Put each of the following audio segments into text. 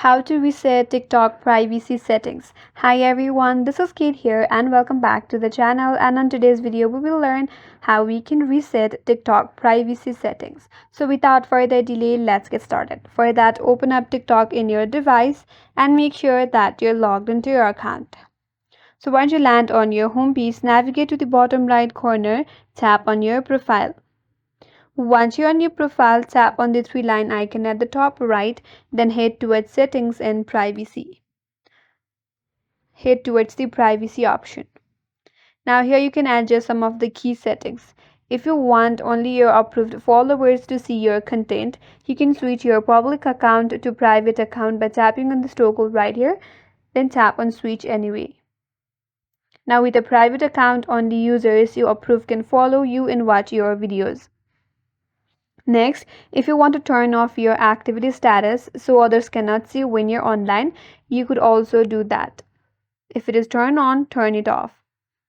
How to reset TikTok privacy settings. Hi everyone, this is Kate here and welcome back to the channel, and on today's video we will learn how we can reset TikTok privacy settings. So without further delay, let's get started. For that, open up TikTok in your device and make sure that you're logged into your account. So once you land on your home page, navigate to the bottom right corner, tap on your profile. Once you're on your profile, tap on the three-line icon at the top right, then head towards Settings and Privacy. Head towards the Privacy option. Now here you can adjust some of the key settings. If you want only your approved followers to see your content, you can switch your public account to private account by tapping on the toggle right here, then tap on Switch Anyway. Now with a private account, only users you approve can follow you and watch your videos. Next, if you want to turn off your activity status so others cannot see when you're online, you could also do that. If it is turned on, turn it off.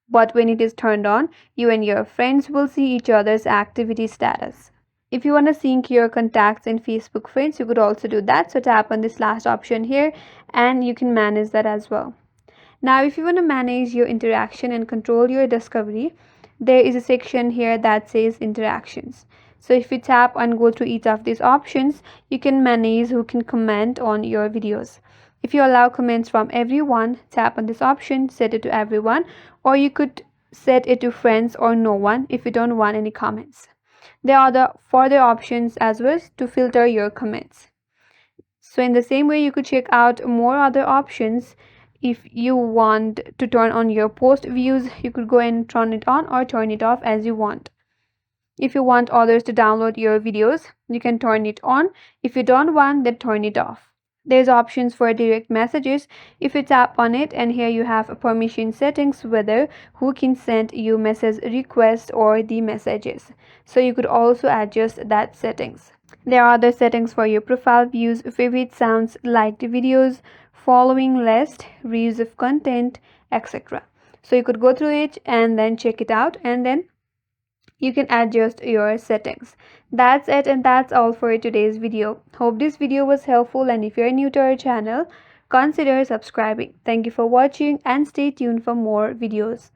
But when it is turned on, you and your friends will see each other's activity status. If you want to sync your contacts and Facebook friends, you could also do that. So tap on this last option here and you can manage that as well. Now, if you want to manage your interaction and control your discovery, there is a section here that says interactions. So if you tap and go through each of these options, you can manage who can comment on your videos. If you allow comments from everyone, tap on this option, set it to everyone, or you could set it to friends or no one if you don't want any comments. There are the further options as well to filter your comments. So in the same way, you could check out more other options. If you want to turn on your post views, you could go and turn it on or turn it off as you want. If you want others to download your videos, you can turn it on. If you don't want, then turn it off. There's options for direct messages. If you tap on it, and here you have permission settings, whether who can send you message requests or the messages. So you could also adjust that settings. There are other settings for your profile views, favorite sounds, liked videos, following list, reuse of content, etc. So you could go through it and then check it out, and then you can adjust your settings. That's it, and that's all for today's video. Hope this video was helpful, and if you're new to our channel, consider subscribing. Thank you for watching and stay tuned for more videos.